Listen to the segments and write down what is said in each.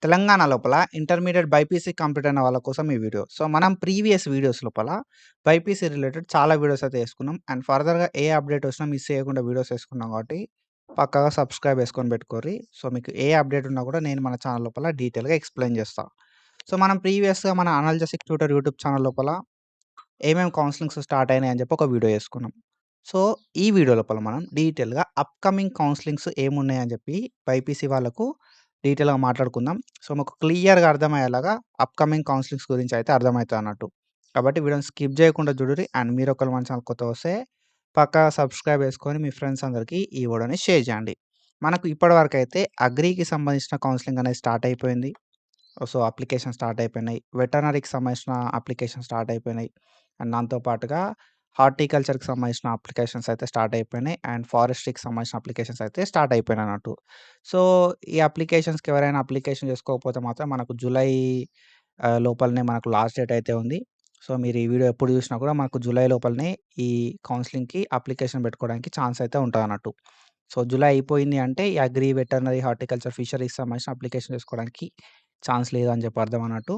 తెలంగాణ లోపల intermediate BiPC complete అయిన వాళ్ళ కోసం ఈ వీడియో. సో, మనం ప్రీవియస్ వీడియోస్ లోపల బైపీసీ రిలేటెడ్ చాలా వీడియోస్ అయితే యేసుకున్నాం. అండ్ ఫర్దర్‌గా ఏ అప్‌డేట్ వచ్చినా మిస్ చేయకుండా వీడియోస్ యేసుకున్నాం కాబట్టి పక్కాగా సబ్స్క్రైబ్ చేసుకొని పెట్టుకోర్రి. సో, మీకు ఏ అప్‌డేట్ ఉన్నా కూడా నేను మన ఛానల్ లోపల డీటెయిల్‌గా ఎక్స్‌ప్లెయిన్ చేస్తా. సో, మనం ప్రీవియస్‌గా మన అనాల్జెసిక్ ట్యూటర్ యూట్యూబ్ ఛానల్ లోపల ఏమేం కౌన్సెలింగ్స్ స్టార్ట్ అయినాయి అని చెప్పి ఒక వీడియో యేసుకున్నాం. సో, ఈ వీడియో లోపల మనం డీటెయిల్‌గా అప్‌కమింగ్ కౌన్సెలింగ్స్ ఏమున్నాయని చెప్పి బైపీసీ వాళ్ళకు డీటెయిల్‌గా మాట్లాడుకుందాం. సో, మాకు క్లియర్‌గా అర్థమయ్యేలాగా అప్‌కమింగ్ కౌన్సెలింగ్స్ గురించి అయితే అర్థమైతదన్నట్టు. కాబట్టి వీడియోని స్కిప్ చేయకుండా చూడుర్రి. అండ్ మీరొకవేళ మన ఛానల్ కొత్తగా వస్తే పక్కాగా సబ్స్క్రైబ్ చేసుకొని మీ ఫ్రెండ్స్ అందరికి ఈ వీడియోని షేర్ చేయండి. మనకు ఇప్పటివరకైతే అగ్రీకి సంబంధించిన కౌన్సెలింగ్ అనేది స్టార్ట్ అయిపోయింది. సో, అప్లికేషన్ స్టార్ట్ అయిపోయినాయి. వెటర్నరీకి సంబంధించిన అప్లికేషన్ స్టార్ట్ అయిపోయినాయి. అండ్ దాంతో పాటుగా హార్టికల్చర్‌కి సంబంధించిన అప్లికేషన్స్ అయితే స్టార్ట్ అయిపోయినాయి. అండ్ ఫారెస్ట్రీకి సంబంధించిన అప్లికేషన్స్ అయితే స్టార్ట్ అయిపోయినాయన్నట్టు. సో, ఈ అప్లికేషన్స్‌కి ఎవరైనా అప్లికేషన్ చేసుకోకపోతే మాత్రం మనకు జూలై లోపలనే మనకు లాస్ట్ డేట్ అయితే ఉంది. సో, మీరు ఈ వీడియో ఎప్పుడు చూసినా కూడా మనకు జూలై లోపలనే ఈ కౌన్సెలింగ్‌కి అప్లికేషన్ పెట్టుకోవడానికి ఛాన్స్ అయితే ఉంటదన్నట్టు. సో, జూలై అయిపోయింది అంటే ఈ అగ్రి, వెటర్నరీ, హార్టికల్చర్, ఫిషరీస్‌కి సంబంధించిన అప్లికేషన్ చేసుకోవడానికి ఛాన్స్ లేదు అని చెప్పి అర్థం అన్నట్టు.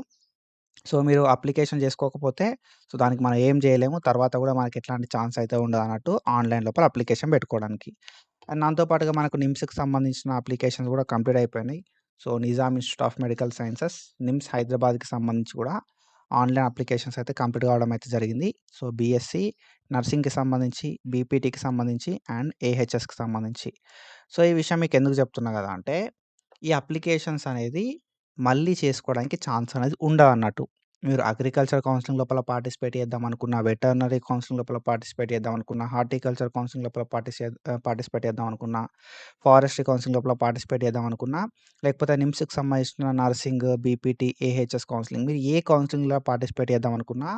సో, మీరు అప్లికేషన్ చేసుకోకపోతే సో, దానికి మనం ఏం చేయలేము. తర్వాత కూడా మనకి ఎట్లాంటి ఛాన్స్ అయితే ఉండదన్నట్టు ఆన్‌లైన్ లోపల అప్లికేషన్ పెట్టుకోవడానికి. అండ్ దాంతో పాటుగా మనకు నిమ్స్‌కి సంబంధించిన అప్లికేషన్స్ కూడా కంప్లీట్ అయిపోయినాయి. So, Nizam institute of medical sciences, NIMS హైదరాబాద్‌కి సంబంధించి కూడా ఆన్‌లైన్ అప్లికేషన్స్ అయితే కంప్లీట్ కావడం అయితే జరిగింది. సో, బీఎస్సీ నర్సింగ్‌కి సంబంధించి, బీపీటీకి సంబంధించి అండ్ ఏహెచ్ఎస్‌కి సంబంధించి. సో, ఈ విషయం మీకెందుకు చెప్తున్నా కదా అంటే, ఈ అప్లికేషన్స్ అనేది మళ్ళీ చేసుకోవడానికి ఛాన్స్ అనేది ఉండదన్నట్టు. మీరు అగ్రికల్చర్ కౌన్సిలింగ్ లోపల పార్టిసిపేట్ చేద్దామనుకున్నా, వెటర్నరీ కౌన్సిలింగ్ లోపల పార్టిసిపేట్ చేద్దామనుకున్నా, హార్టికల్చర్ కౌన్సిలింగ్ లోపల పార్టిసిపేట్ చేద్దామనుకున్నా, ఫారెస్ట్రీ కౌన్సిలింగ్ లోపల పార్టిసిపేట్ చేద్దామనుకున్నా, లేకపోతే నిమ్స్‌కి సంబంధించిన నర్సింగ్, బీపీటీ, ఏహెచ్ఎస్ కౌన్సిలింగ్ మీరు ఏ కౌన్సిలింగ్‌లో పార్టిసిపేట్ చేద్దామనుకున్నా,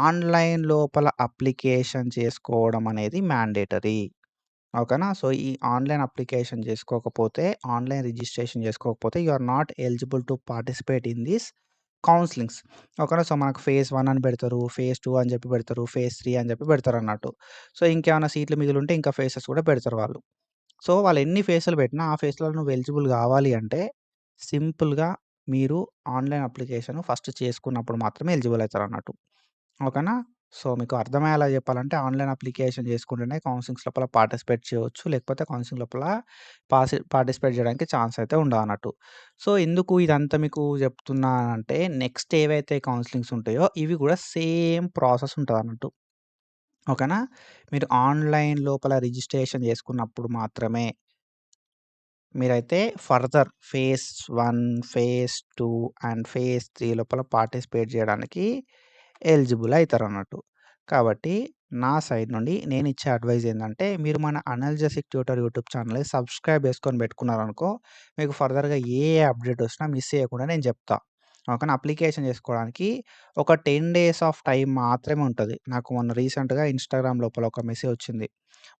ఆన్‌లైన్ లోపల అప్లికేషన్ చేసుకోవడం అనేది మ్యాండేటరీ. ఓకేనా. సో, ఈ ఆన్‌లైన్ అప్లికేషన్ చేసుకోకపోతే, ఆన్‌లైన్ రిజిస్ట్రేషన్ చేసుకోకపోతే you are not eligible to participate in these counsellings. ఓకేనా. సో, మనకు ఫేజ్ 1 అని పెడతారు. ఫేజ్ 2 అని చెప్పి పెడతారు. ఫేజ్ 3 అని చెప్పి పెడతారన్నట్టు. సో, ఇంకేమైనా సీట్లు మిగిలుంటే ఇంకా ఫేజెస్ కూడా పెడతారు వాళ్ళు. సో, వాళ్ళు ఎన్ని ఫేజ్‌లు పెట్టినా ఆ ఫేజ్‌లో నువ్వు ఎలిజిబుల్ కావాలి అంటే సింపుల్‌గా మీరు ఆన్‌లైన్ అప్లికేషన్ ఫస్ట్ చేసుకున్నప్పుడు మాత్రమే ఎలిజిబుల్ అయితారన్నట్టు. ఓకేనా. సో, మీకు అర్థమయ్యేలా చెప్పాలంటే ఆన్‌లైన్ అప్లికేషన్ చేసుకుంటేనే కౌన్సెలింగ్స్ లోపల పార్టిసిపేట్ చేయవచ్చు. లేకపోతే కౌన్సెలింగ్ లోపల పార్టిసిపేట్ చేయడానికి ఛాన్స్ అయితే ఉండదన్నట్టు. సో, ఎందుకు ఇదంతా మీకు చెప్తున్నానంటే నెక్స్ట్ ఏవైతే కౌన్సెలింగ్స్ ఉంటాయో ఇవి కూడా సేమ్ ప్రాసెస్ ఉంటదన్నట్టు. ఓకేనా. మీరు ఆన్‌లైన్ లోపల రిజిస్ట్రేషన్ చేసుకున్నప్పుడు మాత్రమే మీరైతే further phase 1, phase 2 and phase 3 లోపల పార్టిసిపేట్ జేయడానికి ఎలిజిబుల్ అయితారన్నట్టు. కాబట్టి నా సైడ్ నుండి నేనిచ్చే అడ్వైస్ ఏందంటే, మీరు మన అనల్జెసిక్ ట్యూటర్ యూట్యూబ్ ఛానల్‌ని సబ్స్క్రైబ్ చేసుకొని పెట్టుకున్నారనుకో, మీకు ఫర్దర్‌గా ఏ అప్‌డేట్ ఒచ్చినా మిస్ చేయకుండా నేను జెప్తా. ఓకేనా. అప్లికేషన్ చేసుకోవడానికి ఒక 10 డేస్ ఆఫ్ టైమ్ మాత్రమే ఉంటది. నాకు మొన్న రీసెంట్‌గా ఇన్‌స్టాగ్రామ్ లోపల ఒక మెసేజ్ ఒచ్చింది.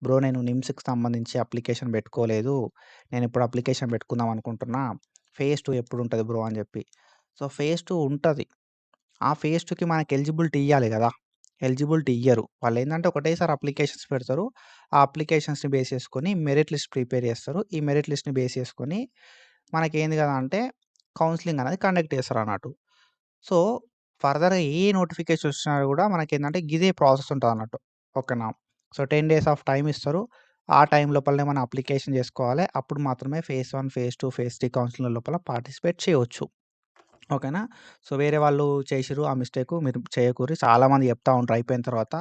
బ్రో నేను నిమ్స్‌కి సంబంధించి అప్లికేషన్ పెట్టుకోలేదు. నేనిప్పుడు అప్లికేషన్ పెట్టుకుందాం అనుకుంటున్నా. ఫేజ్ 2 ఎప్పుడుంటది బ్రో అని జెప్పి. సో, ఫేజ్ 2 ఉంటది. ఆ ఫేజ్ 2కి మనకు ఎలిజిబిలిటీ ఇయ్యాలి గదా! ఎలిజిబిలిటీ ఇయ్యరు. వాళ్ళేందంటే ఒకటేసారి అప్లికేషన్స్ పెడతారు. ఆ అప్లికేషన్స్‌ని బేస్ చేసుకొని మెరిట్ లిస్ట్ ప్రిపేర్ చేస్తారు. ఈ మెరిట్ లిస్ట్‌ని బేస్ చేసుకొని మనకేంది గదా అంటే కౌన్సెలింగ్ అనేది కండక్ట్ చేస్తారన్నట్టు. సో, ఫర్దర్‌గా ఏ నోటిఫికేషన్ వచ్చినా గూడా మనకేందంటే గిదే ప్రాసెస్ ఉంటదన్నట్టు. ఓకేనా. సో, 10 డేస్ ఆఫ్ టైమ్ ఇస్తారు. ఆ టైం లోపలనే మనం అప్లికేషన్ చేసుకోవాలి. అప్పుడు మాత్రమే ఫేజ్ 1, ఫేజ్ 2, ఫేజ్ 3 కౌన్సిలింగ్ లోపల పార్టిసిపేట్ చేయొచ్చు. ఓకేనా. సో, వేరే వాళ్ళు చేసిర్రు ఆ మిస్టేకు మీరు చేయకుర్రి. చాలామంది చెప్తా ఉంటారు అయిపోయిన తర్వాత.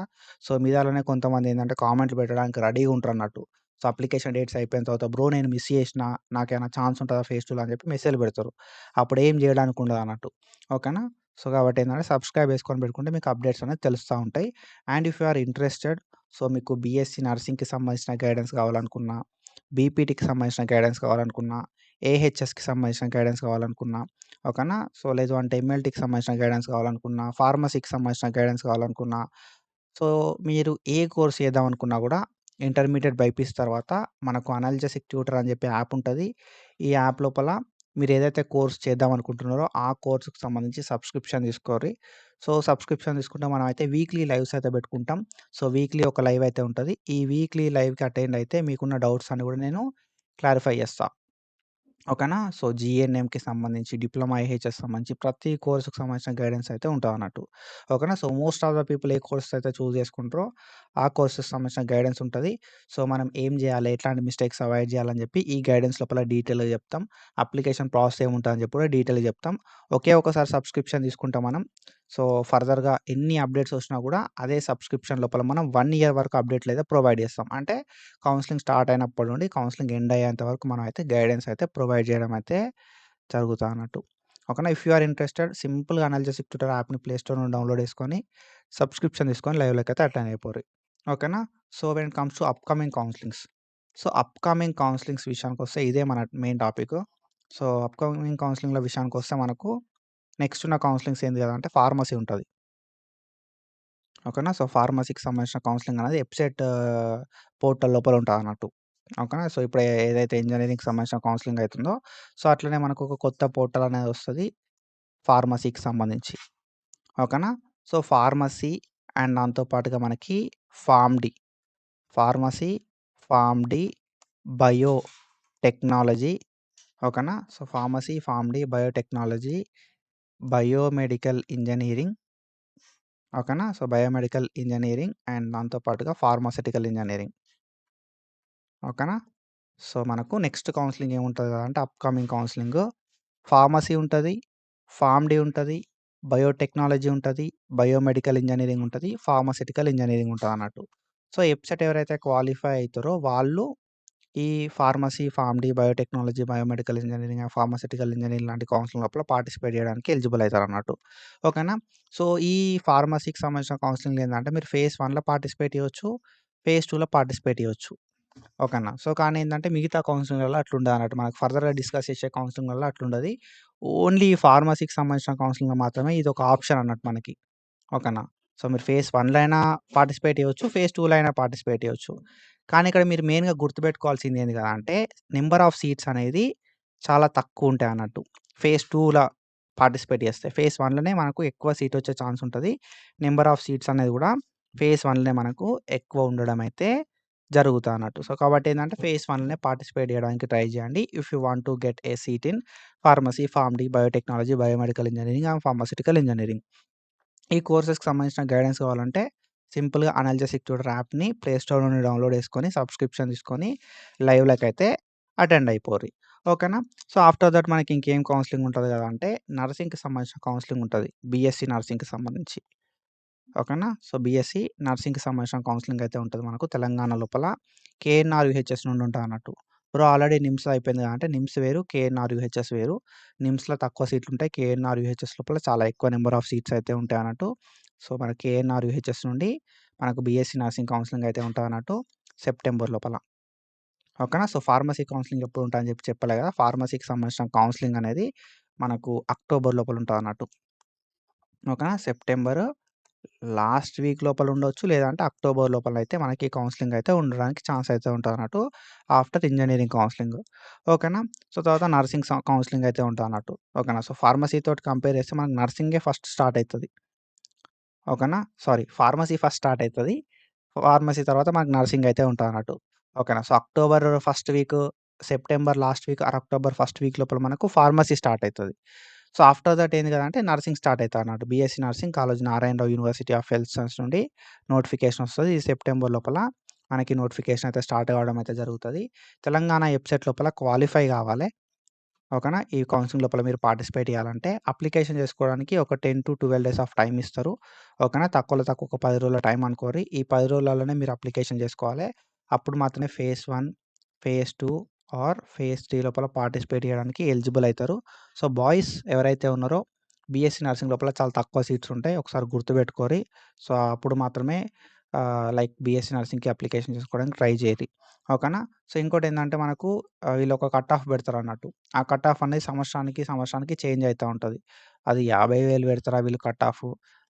సో, మీదాలోనే కొంతమందేందంటే కామెంట్లు పెట్టడానికి రెడీగా ఉంటారన్నట్టు. సో, అప్లికేషన్ డేట్స్ అయిపోయిన తర్వాత బ్రో నేను మిస్ చేసినా, నాకేమైనా ఛాన్స్ ఉంటదా ఫేజ్ 2లో అని చెప్పి మెసేజ్‌లు పెడతారు. అప్పుడేం చేయడానికి ఉండదన్నట్టు. ఓకేనా. సో, కాబట్టి ఏందంటే సబ్స్క్రైబ్ చేసుకొని పెట్టుకుంటే మీకు అప్డేట్స్ అనేది తెలుస్తా ఉంటాయి. And if you are interested so, మీకు బీఎస్సీ నర్సింగ్‌కి సంబంధించిన గైడెన్స్ కావాలనుకున్నా, బీపీటీకి సంబంధించిన గైడెన్స్ కావాలనుకున్నా, ఏహెచ్ఎస్‌కి సంబంధించిన గైడెన్స్ కావాలనుకున్నా ఓకేనా. సో, లేదు అంటే ఎంఎల్‌టీకి సంబంధించిన గైడెన్స్ కావాలనుకున్నా, ఫార్మసీకి సంబంధించిన గైడెన్స్ కావాలనుకున్నా, సో, మీరు ఏ కోర్స్ చేద్దామనుకున్నా గూడా ఇంటర్మీడియేట్ బైపీసీ తర్వాత మనకు అనాల్జెసిక్ ట్యూటర్ అని చెప్పి యాప్ ఉంటది. ఈ యాప్ లోపల మీరేదైతే కోర్స్ చేద్దామనుకుంటున్నారో ఆ కోర్స్‌కి సంబంధించి సబ్స్క్రిప్షన్ తీసుకోర్రి. సో, సబ్స్క్రిప్షన్ తీసుకుంటే మనమైతే వీక్లీ లైవ్స్ అయితే పెట్టుకుంటాం. సో, వీక్లీ ఒక లైవ్ అయితే ఉంటది. ఈ వీక్లీ లైవ్‌కి అటెండ్ అయితే మీకున్న డౌట్స్ అన్ని గూడా నేను క్లారిఫై చేస్తా. ఓకేనా. సో, జీఎన్ఎంకి సంబంధించి, డిప్లొమా ఐహెచ్ఎస్ సంబంధించి ప్రతి కోర్స్‌కి సంబంధించిన గైడెన్స్ అయితే ఉంటదన్నట్టు. ఓకేనా. So, most of the people A course అయితే చూజ్ చేసుకుంటారో, ఆ కోర్స్‌కి సంబంధించిన గైడెన్స్ ఉంటది. సో, మనం ఏం జేయాలి, ఎట్లాంటి మిస్టేక్స్ అవాయిడ్ జేయాలని జెప్పి ఈ గైడెన్స్ లోపల డీటెయిల్‌గా జెప్తాం. అప్లికేషన్ ప్రాసెస్ ఏముంటదని జెప్పి కూడా డీటెయిల్‌గా జెప్తాం. ఒకే ఒకసారి సబ్స్క్రిప్షన్ తీసుకుంటాం మనం. సో, ఫర్దర్‌గా ఎన్ని అప్డేట్స్ వచ్చినా గూడా అదే సబ్స్క్రిప్షన్ లోపల మనం 1 ఇయర్ వరకు అప్డేట్‌లయితే ప్రొవైడ్ జేస్తాం. అంటే కౌన్సెలింగ్ స్టార్ట్ అయినప్పటి నుండి కౌన్సెలింగ్ ఎండ్ అయ్యేంత వరకు మనం అయితే గైడెన్స్ అయితే ప్రొవైడ్ చేయడం అయితే జరుగుతాదన్నట్టు. ఓకేనా. ఇఫ్ యూ ఆర్ ఇంట్రెస్టెడ్ సింపుల్‌గా అనాలిసిస్ ట్యూటర్ యాప్‌ని ప్లే స్టోర్ నుండి డౌన్‌లోడ్ చేసుకొని, సబ్స్క్రిప్షన్ తీసుకొని లైవ్‌లోకైతే అటెండ్ అయిపోర్రి. ఓకేనా. So, when it comes to upcoming counsellings. So, upcoming counsellings విషయానికొస్తే ఇదే మన మెయిన్ టాపికు. సో, అప్‌కమింగ్ కౌన్సెలింగ్‌ల విషయానికొస్తే మనకు నెక్స్ట్ ఉన్న కౌన్సెలింగ్స్ ఏంది కదా అంటే ఫార్మసీ ఉంటది. ఓకేనా. సో, ఫార్మసీకి సంబంధించిన కౌన్సెలింగ్ అనేది వెబ్‌సైట్ పోర్టల్ లోపల ఉంటదన్నట్టు. ఓకేనా. సో, ఇప్పుడు ఏదైతే ఇంజినీరింగ్‌కి సంబంధించిన కౌన్సెలింగ్ అయితుందో, సో, అట్లనే మనకు ఒక కొత్త పోర్టల్ అనేది వస్తది ఫార్మసీకి సంబంధించి. ఓకేనా. సో, ఫార్మసీ అండ్ దాంతో పాటుగా మనకి pharm D, pharmacy, pharm D, biotechnology. ఓకేనా. So, pharmacy, pharm D, biotechnology, biomedical engineering. ఓకేనా. సో, బయోమెడికల్ ఇంజినీరింగ్ అండ్ దాంతో పాటుగా ఫార్మాస్యూటికల్ ఇంజినీరింగ్. ఓకేనా. సో, మనకు నెక్స్ట్ కౌన్సెలింగ్ ఏముంటది అంటే అప్‌కమింగ్ కౌన్సెలింగు ఫార్మసీ ఉంటది, ఫార్మ్‌డీ ఉంటది, బయోటెక్నాలజీ ఉంటది, బయోమెడికల్ ఇంజినీరింగ్ ఉంటది, ఫార్మాస్యూటికల్ ఇంజినీరింగ్ ఉంటదన్నట్టు. సో, ఎబ్సెట్ ఎవరైతే క్వాలిఫై అయితారో వాళ్ళు ఈ pharmacy, pharm D, biotechnology, biomedical engineering, pharmaceutical engineering లాంటి కౌన్సెలింగ్ లోపల పార్టిసిపేట్ చేయడానికి ఎలిజిబుల్ అయితారన్నట్టు. ఓకేనా. సో, ఈ ఫార్మసీకి సంబంధించిన కౌన్సెలింగ్‌లో ఏందంటే మీరు ఫేజ్ 1లో పార్టిసిపేట్ చేయొచ్చు, ఫేజ్ 2లో పార్టిసిపేట్ చేయొచ్చు. ఓకేనా. సో, కానీ ఏందంటే మిగతా కౌన్సెలింగ్‌లలో అట్లుండదన్నట్టు. మనకు ఫర్దర్‌గా డిస్కస్ చేసే కౌన్సెలింగ్‌లలో అట్లుండది. ఓన్లీ ఫార్మసీకి సంబంధించిన కౌన్సెలింగ్‌లో మాత్రమే ఇదొక ఆప్షన్ అన్నట్టు మనకి. ఓకేనా. సో, మీరు ఫేజ్ 1లో అయినా పార్టిసిపేట్ చేయొచ్చు, ఫేజ్ 2లో అయినా పార్టిసిపేట్ చేయొచ్చు. కానీ ఇక్కడ మీరు మెయిన్‌గా గుర్తుపెట్టుకోవాల్సింది ఏంది కదా అంటే నంబర్ ఆఫ్ సీట్స్ అనేది చాలా తక్కువుంటాయన్నట్టు. ఫేజ్ 2ల పార్టిసిపేట్ చేస్తే. ఫేజ్ 1లోనే మనకు ఎక్కువ సీట్ వచ్చే ఛాన్స్ ఉంటది. నంబర్ ఆఫ్ సీట్స్ అనేది కూడా ఫేజ్ 1లోనే మనకు ఎక్కువ ఉండడం అయితే జరుగుతాదన్నట్టు. సో, కాబట్టి ఏందంటే ఫేజ్ 1లోనే పార్టిసిపేట్ చేయడానికి ట్రై చేయండి. If you want to get a seat in pharmacy, pharm D, biotechnology, biomedical engineering and pharmaceutical engineering. ఈ కోర్సెస్‌కి సంబంధించిన గైడెన్స్ కావాలంటే సింపుల్‌గా అనాలిసిస్ ట్యూటర్ యాప్‌ని ప్లే స్టోర్ నుండి డౌన్‌లోడ్ చేసుకొని, సబ్స్క్రిప్షన్ తీసుకొని లైవ్‌లకైతే అటెండ్ అయిపోర్రి. ఓకేనా. సో, ఆఫ్టర్ థట్ మనకి ఇంకేం కౌన్సెలింగ్ ఉంటది కదా అంటే నర్సింగ్‌కి సంబంధించిన కౌన్సెలింగ్ ఉంటది. బీఎస్సీ నర్సింగ్‌కి సంబంధించి. ఓకేనా. సో, బీఎస్సీ నర్సింగ్‌కి సంబంధించిన కౌన్సెలింగ్ అయితే ఉంటది మనకు తెలంగాణ లోపల. కేఎన్ఆర్ యూహెచ్ఎస్ నుండి ఉంటదన్నట్టు. బ్రో ఆల్రెడీ నిమ్స్ అయిపోయింది కదా అంటే నిమ్స్ వేరు, కేఎన్ఆర్ యూహెచ్ఎస్ వేరు. నిమ్స్‌లో తక్కువ సీట్లుంటాయి. కేఎన్ఆర్ యూహెచ్ఎస్ లోపల చాలా ఎక్కువ నంబర్ ఆఫ్ సీట్స్ అయితే ఉంటాయన్నట్టు. సో, మన కేఎన్ఆర్ యూహెచ్ఎస్ నుండి మనకు బీఎస్సీ నర్సింగ్ కౌన్సెలింగ్ అయితే ఉంటదన్నట్టు సెప్టెంబర్ లోపల. ఓకేనా. సో, ఫార్మసీ కౌన్సెలింగ్ ఎప్పుడు ఉంటదని చెప్పలే కదా! ఫార్మసీకి సంబంధించిన కౌన్సెలింగ్ అనేది మనకు అక్టోబర్ లోపల ఉంటదన్నట్టు. ఓకేనా. సెప్టెంబర్ లాస్ట్ వీక్ లోపల ఉండొచ్చు. లేదంటే అక్టోబర్ లోపలైతే మనకి కౌన్సెలింగ్ అయితే ఉండడానికి ఛాన్స్ అయితే ఉంటదన్నట్టు. After engineering counselling. ఓకేనా. సో, తర్వాత నర్సింగ్ కౌన్సెలింగ్ అయితే ఉంటదన్నట్టు. ఓకేనా. సో, ఫార్మసీ తోటి కంపేర్ చేస్తే మనకు నర్సింగే ఫస్ట్ స్టార్ట్ అయితది. ఓకేనా. సారీ ఫార్మసీ ఫస్ట్ స్టార్ట్ అయితది. ఫార్మసీ తర్వాత మనకు నర్సింగ్ అయితే ఉంటదన్నట్టు. ఓకేనా. So, October first week, September last week or October first week లోపల మనకు ఫార్మసీ స్టార్ట్ అయితది. సో, ఆఫ్టర్ దట్ ఏంది కదంటే నర్సింగ్ స్టార్ట్ అయితదన్నట్టు. BSc nursing college Narayanarao university of health science నుండి నోటిఫికేషన్ వస్తది. ఈ సెప్టెంబర్ లోపల మనకి నోటిఫికేషన్ అయితే స్టార్ట్ కావడం అయితే జరుగుతది. తెలంగాణ వెబ్‌సైట్ లోపల క్వాలిఫై కావాలే. ఓకేనా. ఈ కౌన్సెలింగ్ లోపల మీరు పార్టిసిపేట్ చేయాలంటే అప్లికేషన్ చేసుకోవడానికి ఒక 10-12 డేస్ ఆఫ్ టైమ్ ఇస్తారు. ఓకేనా. తక్కువలో తక్కువ ఒక 10 రోజుల టైం అనుకోర్రి. ఈ 10 రోజులలోనే మీరు అప్లికేషన్ చేసుకోవాలి. అప్పుడు మాత్రమే ఫేజ్ 1, ఫేజ్ 2 ఆర్ ఫేజ్ 3 లోపల పార్టిసిపేట్ చేయడానికి ఎలిజిబుల్ అయితారు. సో, బాయ్స్ ఎవరైతే ఉన్నారో బీఎస్సీ నర్సింగ్ లోపల చాలా తక్కువ సీట్స్ ఉంటాయి. ఒకసారి గుర్తుపెట్టుకోరి. సో, అప్పుడు మాత్రమే లైక్ బీఎస్సీ నర్సింగ్‌కి అప్లికేషన్ చేసుకోవడానికి ట్రై చేయండి. ఓకేనా. సో, ఇంకోటేందంటే మనకు వీళ్ళొక కట్ ఆఫ్ పెడతారన్నట్టు. ఆ కట్ ఆఫ్ అనేది సంవత్సరానికి చేంజ్ అయితా ఉంటది. అది 50,000 పెడతారా వీళ్ళు కట్ ఆఫ్,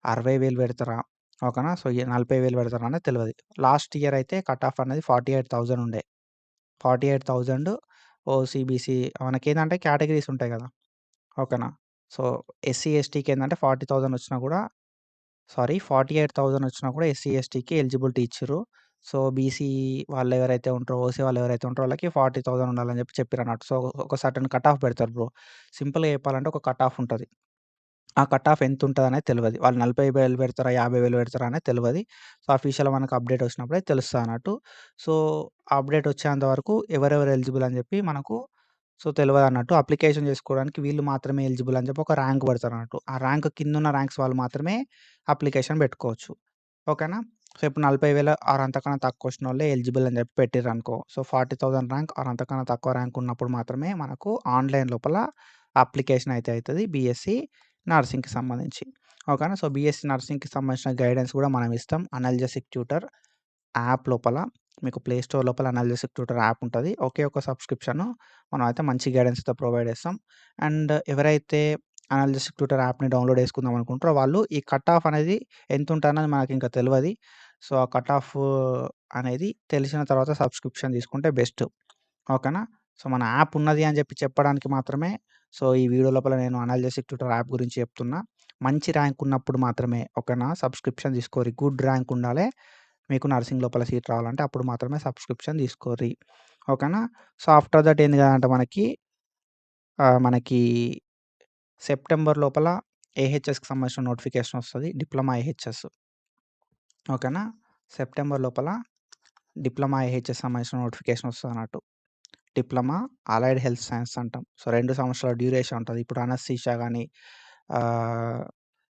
60,000 పెడతారా? ఓకేనా. సో, 40,000 పెడతారా అనేది తెలవది. లాస్ట్ ఇయర్ అయితే కట్ ఆఫ్ అనేది 48,000 ఉండే. 48,000 ఓసీబీసీ మనకేందంటే కేటగరీస్ ఉంటాయి గదా! ఓకేనా. సో, ఎస్సీ, ఎస్టీకి ఏందంటే 40,000 వచ్చినా గూడా 48,000 వచ్చినా కూడా ఎస్సీ, ఎస్టీకి ఎలిజిబిలిటీ ఇచ్చిర్రు. సో, బీసీ వాళ్ళెవరైతే ఉంటారో, ఓసీ వాళ్ళెవరైతే ఉంటారో వాళ్ళకి 40,000 ఉండాలని చెప్పిరన్నట్టు. సో, ఒక సర్టెన్ కట్ ఆఫ్ పెడతారు బ్రో. సింపుల్‌గా చెప్పాలంటే ఒక కట్ ఆఫ్ ఉంటది. ఆ కట్ ఆఫ్ ఎంతుంటదనేది తెలవది. వాళ్ళు 40,000 పెడతారా? 50,000 పెడతారా? అనేది తెలవది. సో, అఫీషియల్‌గా మనకు అప్‌డేట్ వచ్చినప్పుడే తెలుస్తదన్నట్టు. సో, ఆ అప్‌డేట్ వచ్చేంత వరకు ఎవరెవరు ఎలిజిబుల్ అని చెప్పి మనకు తెలవదన్నట్టు. అప్లికేషన్ చేసుకోవడానికి వీళ్ళు మాత్రమే ఎలిజిబుల్ అని చెప్పి ఒక ర్యాంక్ పెడతారన్నట్టు. ఆ ర్యాంక్ కిందున్న ర్యాంక్స్ వాళ్ళు మాత్రమే అప్లికేషన్ పెట్టుకోవచ్చు. ఓకేనా? సో, ఇప్పుడు 40,000 ఆర్ అంతకన్నా తక్కువొచ్చినోళ్ళే ఎలిజిబుల్ అని చెప్పి పెట్టిర్రనుకో. సో, 40,000 ర్యాంక్ ఆర్ అంతకన్నా తక్కువ ర్యాంక్ ఉన్నప్పుడు మాత్రమే మనకు ఆన్‌లైన్ లోపల అప్లికేషన్ అయితే అయితది బీఎస్సీ నర్సింగ్‌కి సంబంధించి. ఓకేనా? సో, బీఎస్సీ నర్సింగ్‌కి సంబంధించిన గైడెన్స్ కూడా మనం ఇస్తాం. అనల్జెసిక్ ట్యూటర్ యాప్ లోపల మీకు ప్లే స్టోర్ లోపల అనల్జెసిక్ ట్యూటర్ యాప్ ఉంటది. ఒకే ఒక సబ్స్క్రిప్షను మనమైతే మంచి గైడెన్స్‌తో ప్రొవైడ్ చేస్తాం. అండ్ ఎవరైతే అనల్జెసిక్ ట్యూటర్ యాప్‌ని డౌన్‌లోడ్ చేసుకుందాం అనుకుంటారో వాళ్ళు ఈ కట్ ఆఫ్ అనేది ఎంతుంటదన్నది మనకింకా తెలవది. సో, ఆ కట్ ఆఫ్ అనేది తెలిసిన తర్వాత సబ్స్క్రిప్షన్ తీసుకుంటే బెస్ట్. ఓకేనా? సో, మన యాప్ ఉన్నది అని చెప్పడానికి మాత్రమే ఈ వీడియో లోపల నేను అనల్జెసిక్ ట్యూటర్ యాప్ గురించి చెప్తున్నా. మంచి ర్యాంక్ ఉన్నప్పుడు మాత్రమే ఓకేనా? సబ్స్క్రిప్షన్ తీసుకోరి. గుడ్ ర్యాంక్ ఉండాలే. మీకు నర్సింగ్ లోపల సీట్ రావాలంటే అప్పుడు మాత్రమే సబ్స్క్రిప్షన్ తీసుకోర్రి. ఓకేనా? సో, ఆఫ్టర్ దట్ ఏంది కదంటే మనకి సెప్టెంబర్ లోపల ఏహెచ్ఎస్‌కి సంబంధించిన నోటిఫికేషన్ వస్తది. Diploma AHS. ఓకేనా? సెప్టెంబర్ లోపల డిప్లొమా ఏహెచ్ఎస్ సంబంధించిన నోటిఫికేషన్ వస్తదన్నట్టు. డిప్లొమా అలైడ్ హెల్త్ సైన్స్ అంటాం. సో, 2 సంవత్సరాల డ్యూరేషన్ ఉంటది. ఇప్పుడు అనస్థీషియా గాని ఆహ్,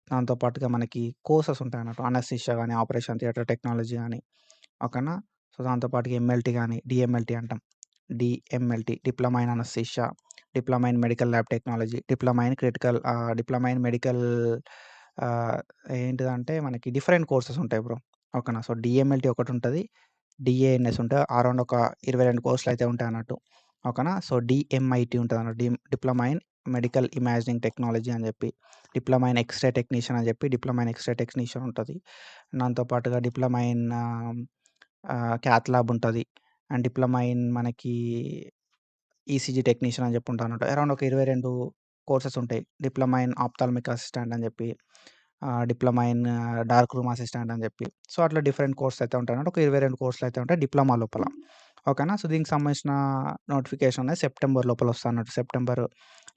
దాంతో పాటుగా మనకి కోర్సెస్ ఉంటాయన్నట్టు. అనస్థీషియా గాని, ఆపరేషన్ థియేటర్ టెక్నాలజీ గాని ఓకేనా? సో, దాంతో పాటుగా ఎంఎల్టీ గాని, డీఎంఎల్టీ అంటాం. DMLT diploma in anaesthesia, diploma in medical lab technology, diploma in medical ఆహ్, ఏంటిదంటే మనకి డిఫరెంట్ కోర్సెస్ ఉంటాయి బ్రో. ఓకేనా? సో, డీఎంఎల్టీ ఒకటుంటది. డీఏఎన్ఎస్ ఉంటాయి. అరౌండ్ ఒక 22 కోర్సులయితే ఉంటాయన్నట్టు. ఓకేనా? సో, డీఎంఐటీ ఉంటదన్నట్టు. Diploma in medical imaging technology అని జెప్పి, డిప్లొమా ఇన్ ఎక్స్‌రే టెక్నీషియన్ అని జెప్పి, డిప్లొమా ఇన్ ఎక్స్‌రే టెక్నీషియన్ ఉంటది. దాంతో పాటుగా డిప్లొమా ఇన్ క్యాత్ ల్యాబ్ ఉంటది. అండ్ డిప్లొమా ఇన్ మనకి ఈసీజీ టెక్నీషియన్ అని జెప్పి ఉంటదన్నమాట. అరౌండ్ ఒక 22 కోర్సెస్ ఉంటాయి. డిప్లొమా ఇన్ ఆప్థాల్మిక్ అసిస్టెంట్ అని జెప్పి, diploma in dark room assistant అని జెప్పి. సో, అట్లా డిఫరెంట్ కోర్సెస్ అయితే ఉంటాయన్నమాట. ఒక 22 కోర్సులయితే ఉంటాయి డిప్లొమా లోపల. ఓకేనా? సో, దీనికి సంబంధించిన నోటిఫికేషన్ అనేది సెప్టెంబర్ లోపల వస్తదన్నట్టు. సెప్టెంబర్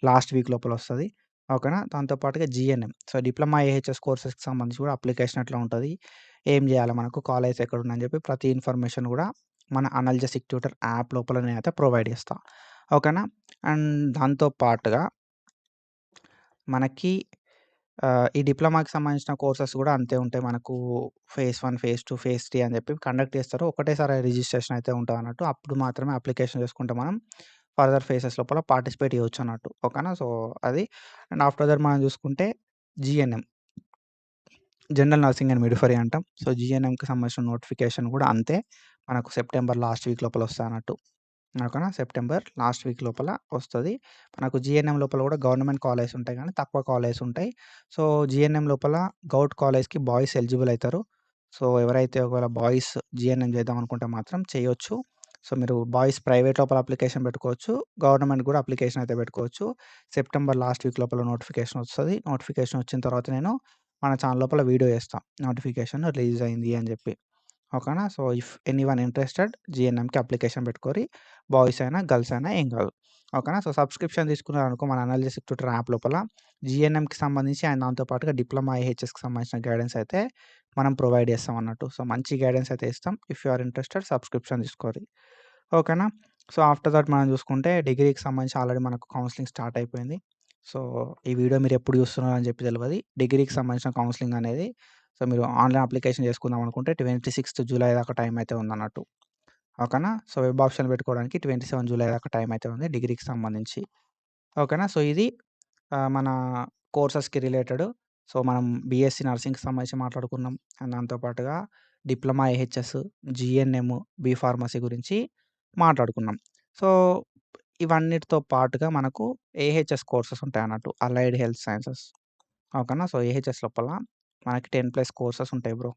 లాస్ట్ వీక్ లోపల వస్తది. ఓకేనా? దాంతో పాటుగా జీఎన్ఎం. సో, డిప్లొమా ఏహెచ్ఎస్ కోర్సెస్‌కి సంబంధించి కూడా అప్లికేషన్ ఎట్లా ఉంటది? ఏం జేయాలి మనకు? కాలేజెస్ ఎక్కడున్నాయని జెప్పి ప్రతి ఇన్ఫర్మేషన్ గూడా మన అనల్జెసిక్ ట్యూటర్ యాప్ లోపల నేనైతే ప్రొవైడ్ చేస్తా. ఓకేనా? అండ్ దాంతో పాటుగా మనకి ఈ డిప్లొమాకి సంబంధించిన కోర్సెస్ గూడా అంతే ఉంటాయి. మనకు ఫేజ్ 1, ఫేజ్ 2, ఫేజ్ 3 అని జెప్పి కండక్ట్ చేస్తారు. ఒకటేసారి రిజిస్ట్రేషన్ అయితే ఉంటదన్నట్టు. అప్పుడు మాత్రమే అప్లికేషన్ చేసుకుంటే మనం ఫర్దర్ ఫేజెస్ లోపల పార్టిసిపేట్ చేయొచ్చన్నట్టు. ఓకేనా? సో, అది అండ్ ఆఫ్టర్ దట్ మనం చూసుకుంటే GNM. General nursing and midwifery అంటాం. సో, జీఎన్ఎంకి సంబంధించిన నోటిఫికేషన్ గూడా అంతే. మనకు సెప్టెంబర్ లాస్ట్ వీక్ లోపల వస్తదన్నట్టు. ఓకేనా? సెప్టెంబర్ లాస్ట్ వీక్ లోపల వస్తది. మనకు జీఎన్ఎం లోపల గూడా గవర్నమెంట్ కాలేజెస్ ఉంటాయి గానీ, తక్కువ కాలేజెస్ ఉంటాయి. సో, జీఎన్ఎం లోపల గౌట్ కాలేజ్‌కి బాయ్స్ ఎలిజిబుల్ అయితారు. సో, ఎవరైతే ఒకవేళ బాయ్స్ జీఎన్ఎం చేద్దాం అనుకుంటే మాత్రం చేయొచ్చు. సో, మీరు బాయ్స్ ప్రైవేట్ లోపల అప్లికేషన్ పెట్టుకోవచ్చు. గవర్నమెంట్ గూడా అప్లికేషన్ అయితే పెట్టుకోవచ్చు. సెప్టెంబర్ లాస్ట్ వీక్ లోపల నోటిఫికేషన్ వస్తది. నోటిఫికేషన్ వచ్చిన తర్వాత నేను మన ఛానల్ లోపల వీడియో చేస్తా. నోటిఫికేషన్ రిలీజ్ అయింది అని జెప్పి. ఓకేనా? సో, ఇఫ్ ఎనీవన్ ఇంట్రెస్టెడ్ జీఎన్ఎంకి అప్లికేషన్ పెట్టుకోరి. బాయ్స్ అయినా, గర్ల్స్ అయినా ఏం గాదు. ఓకేనా? సో, సబ్స్క్రిప్షన్ తీసుకున్నారనుకో మన అనలిసిస్ ట్యూటర్ యాప్ లోపల జీఎన్ఎంకి సంబంధించి అండ్ దాంతో పాటుగా డిప్లొమా ఏహెచ్ఎస్‌కి సంబంధించిన గైడెన్స్ అయితే మనం ప్రొవైడ్ చేస్తాం అన్నట్టు. సో, మంచి గైడెన్స్ అయితే ఇస్తాం. If you are interested subscription తీసుకోరి. ఓకేనా? సో, ఆఫ్టర్ దట్ మనం చూసుకుంటే డిగ్రీకి సంబంధించి ఆల్రెడీ మనకు కౌన్సెలింగ్ స్టార్ట్ అయిపోయింది. సో, ఈ వీడియో మీరెప్పుడు చూస్తున్నారని చెప్పి తెలవది. డిగ్రీకి సంబంధించిన కౌన్సెలింగ్ అనేది మీరు ఆన్‌లైన్ అప్లికేషన్ చేసుకుందాం అనుకుంటే 26థ్ జూలై దాకా టైం అయితే ఉందన్నట్టు. ఓకేనా? సో, వెబ్ ఆప్షన్ పెట్టుకోవడానికి 27 జూలై దాకా టైం అయితే ఉంది డిగ్రీకి సంబంధించి. ఓకేనా? సో, ఇది మన కోర్సెస్‌కి రిలేటెడ్. సో, మనం బీఎస్సీ నర్సింగ్‌కి సంబంధించి మాట్లాడుకున్నాం. అండ్ దాంతో పాటుగా diploma AHS, GNM, B pharmacy గురించి మాట్లాడుకున్నాం. సో, ఇవన్నిటితో పాటుగా మనకు ఏహెచ్ఎస్ కోర్సెస్ ఉంటాయన్నట్టు. Allied health sciences. ఓకేనా? సో, ఏహెచ్ఎస్ లోపల మనకి 10+ కోర్సెస్ ఉంటాయి బ్రో.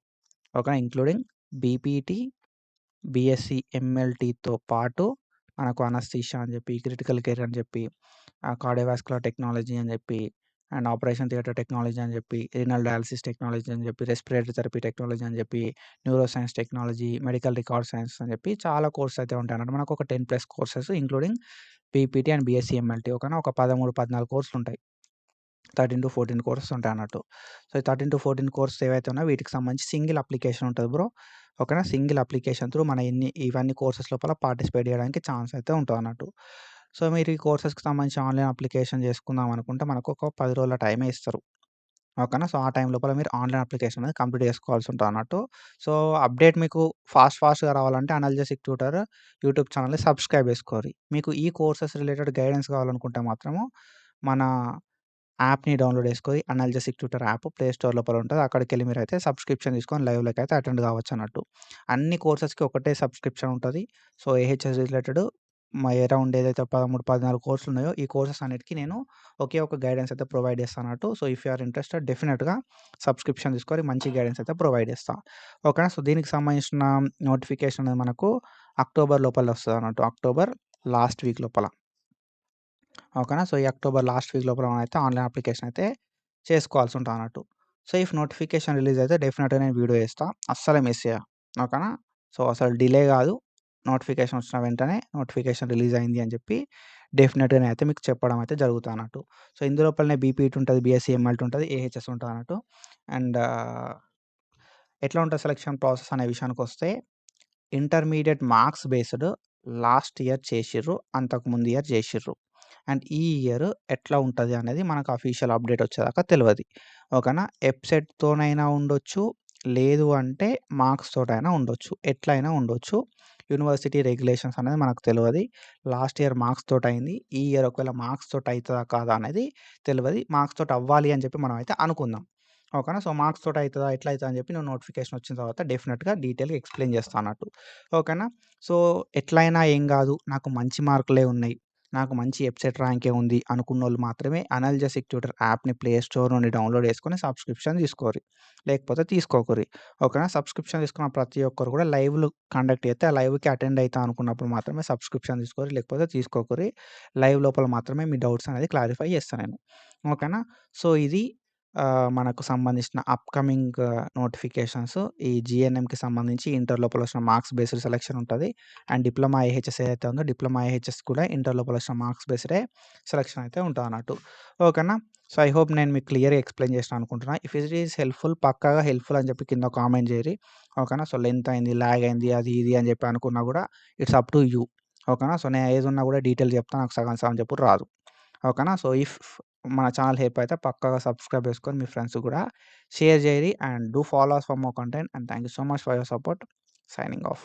ఓకేనా? ఇంక్లూడింగ్ బీపీటీ, బీఎస్సీ ఎంఎల్టీతో పాటు మనకు అనస్థీషియా అని జెప్పి, క్రిటికల్ కేర్ అని జెప్పి, కార్డియోవాస్కులర్ టెక్నాలజీ అని జెప్పి, అండ్ ఆపరేషన్ థియేటర్ టెక్నాలజీ అని చెప్పి, రీనల్ డయాలిసిస్ టెక్నాలజీ అని చెప్పి, రెస్పిరేటరీ థెరపీ టెక్నాలజీ అని చెప్పి, neuro science technology, medical record science అని చెప్పి చాలా కోర్సెస్ అయితే ఉంటాయన్నమాట. మనకు ఒక 10+ courses including PPT and BSc MLT ఓకేనా. ఒక 13, 14 కోర్సులుంటాయి. 13-14 కోర్సెస్ ఉంటాయన్నట్టు. సో, ఈ 13-14 కోర్సెస్ ఏవైతే ఉన్నాయో వీటికి సంబంధించి సింగిల్ అప్లికేషన్ ఉంటది బ్రో. ఓకేనా. సింగిల్ అప్లికేషన్ త్రూ మన ఇవన్నీ కోర్సెస్ లోపల పార్టిసిపేట్ చేయడానికి ఛాన్స్ అయితే ఉంటదన్నట్టు. సో, మీరు ఈ కోర్సెస్‌కి సంబంధించి ఆన్‌లైన్ అప్లికేషన్ చేసుకుందాం అనుకుంటే మనకు ఒక 10 రోజుల టైమే ఇస్తారు. ఓకేనా. సో, ఆ టైం లోపల మీరు ఆన్‌లైన్ అప్లికేషన్ అనేది కంప్లీట్ చేసుకోవాల్సి ఉంటదన్నట్టు. సో, అప్డేట్ మీకు ఫాస్ట్‌గా రావాలంటే అనల్జెసిక్ ట్యూటర్ యూట్యూబ్ ఛానెల్‌ని సబ్స్క్రైబ్ చేసుకోరి. మీకు ఈ కోర్సెస్ రిలేటెడ్ గైడెన్స్ కావాలనుకుంటే మాత్రము మన యాప్‌ని డౌన్‌లోడ్ చేసుకొని అనల్జెసిక్ ట్యూటర్ యాప్ ప్లే స్టోర్ లోపల ఉంటది. అక్కడికెళ్ళి మీరైతే సబ్స్క్రిప్షన్ తీసుకొని లైవ్‌లోకైతే అటెండ్ కావచ్చన్నట్టు. అన్ని కోర్సెస్‌కి ఒకటే సబ్స్క్రిప్షన్ ఉంటది. సో, ఏహెచ్ఎస్ రిలేటెడ్ అరౌండ్ ఏదైతే 13, 14 కోర్సులున్నాయో ఈ కోర్సెస్ అన్నిటికి నేను ఒకే ఒక గైడెన్స్ అయితే ప్రొవైడ్ చేస్తానన్నట్టు. So, if you are interested డెఫినిట్‌గా సబ్స్క్రిప్షన్ తీసుకొని మంచి గైడెన్స్ అయితే ప్రొవైడ్ చేస్తా. ఓకేనా. సో, దీనికి సంబంధించిన నోటిఫికేషన్ అనేది మనకు అక్టోబర్ లోపల వస్తదన్నట్టు. అక్టోబర్ లాస్ట్ వీక్ లోపల. ఓకేనా. సో, ఈ అక్టోబర్ లాస్ట్ వీక్ లోపల మనమైతే ఆన్‌లైన్ అప్లికేషన్ అయితే చేసుకోవాల్సి ఉంటదన్నట్టు. సో, ఇఫ్ నోటిఫికేషన్ రిలీజ్ అయితే డెఫినిట్‌గా నేను వీడియో చేస్తా. అస్సలు మిస్ చేయా. ఓకేనా. సో, అసలు డిలే కాదు. నోటిఫికేషన్ వచ్చిన వెంటనే నోటిఫికేషన్ రిలీజ్ అయింది అని చెప్పి డెఫినిట్‌గా నేనైతే మీకు చెప్పడం అయితే జరుగుతదన్నట్టు. సో, ఇందులోపలనే బీపీటీ ఉంటది, బీఎస్సీ ఎంఎల్టీ ఉంటది, ఏహెచ్ఎస్ ఉంటదన్నట్టు. అండ్ ఎట్లా ఉంటది సెలక్షన్ ప్రాసెస్ అనే విషయానికొస్తే intermediate marks based last year చేషిర్రు. అంతకుముందు ఇయర్ చేషిర్రు. అండ్ ఈ ఇయర్ ఎట్లా ఉంటది అనేది మనకు అఫీషియల్ అప్డేట్ వచ్చేదాకా తెలవది. ఓకేనా. వెబ్‌సైట్‌తోనైనా ఉండొచ్చు. లేదు అంటే మార్క్స్ తోటైనా ఉండొచ్చు. ఎట్లైనా ఉండొచ్చు. యూనివర్సిటీ రెగ్యులేషన్స్ అనేది మనకు తెలవది. లాస్ట్ ఇయర్ మార్క్స్ తోటయింది. ఈ ఇయర్ ఒకవేళ మార్క్స్ తోటి అయితదా కాదా అనేది తెలవది. మార్క్స్ తోటి అవ్వాలి అని చెప్పి మనమైతే అనుకుందాం. ఓకేనా. సో, మార్క్స్ తోటి అయితదా? ఎట్లా అయితదా? అని చెప్పి నేను నోటిఫికేషన్ వచ్చిన తర్వాత డెఫినిట్‌గా డీటెయిల్‌గా ఎక్స్‌ప్లెయిన్ చేస్తా అన్నట్టు. ఓకేనా. సో, ఎట్లైనా ఏం గాదు. నాకు మంచి మార్కులే ఉన్నాయి. నాకు మంచి వెబ్‌సైట్ ర్యాంకే ఉంది అనుకున్నోళ్ళు మాత్రమే అనల్జెసిక్ ట్యూటర్ యాప్‌ని ప్లే స్టోర్ నుండి డౌన్‌లోడ్ చేసుకొని సబ్స్క్రిప్షన్ తీసుకోరి. లేకపోతే తీసుకోకురి. ఓకేనా. సబ్స్క్రిప్షన్ తీసుకున్న ప్రతి ఒక్కరు కూడా లైవ్‌లు కండక్ట్ చేస్తే ఆ లైవ్‌కి అటెండ్ అయితా అనుకున్నప్పుడు మాత్రమే సబ్స్క్రిప్షన్ తీసుకోరి. లేకపోతే తీసుకోకురి. లైవ్ లోపల మాత్రమే మీ డౌట్స్ అనేది క్లారిఫై చేస్తా నేను. ఓకేనా. సో, ఇది మనకు సంబంధించిన అప్‌కమింగ్ నోటిఫికేషన్స్ ఈ జీఎన్ఎంకి సంబంధించి ఇంటర్ లోపల వచ్చిన మార్క్స్ బేస్డ్ సెలక్షన్ ఉంటది. అండ్ డిప్లొమా ఏహెచ్ఎస్ ఏదైతే ఉందో డిప్లొమా ఏహెచ్ఎస్ కూడా ఇంటర్ లోపల వచ్చిన మార్క్స్ బేస్డే సెలక్షన్ అయితే ఉంటదన్నట్టు. ఓకేనా. సో, ఐ హోప్ నేను మీకు క్లియర్‌గా ఎక్స్‌ప్లెయిన్ చేసినా అనుకుంటున్నా. ఇఫ్ ఇట్ ఈస్ హెల్ప్‌ఫుల్ పక్కాగా హెల్ప్‌ఫుల్ అని చెప్పి కింద కామెంట్ చేయరి. ఓకేనా. సో, లెంత్ అయింది, లాగ్ అయింది, అది ఇది అని చెప్పి అనుకున్నా కూడా ఇట్స్ అప్ టు యూ. ఓకేనా. సో, నేను ఏదున్నా కూడా డీటెయిల్ చెప్తా. నాకు సగం సగం చెప్పుడు రాదు. ఓకేనా. సో, ఇఫ్ మన ఛానల్ హెల్ప్ అయితే పక్కాగా సబ్స్క్రైబ్ చేసుకొని మీ ఫ్రెండ్స్‌కి కూడా షేర్ చేయరి. And do follow us for more content. And thank you so much for your support. Signing of.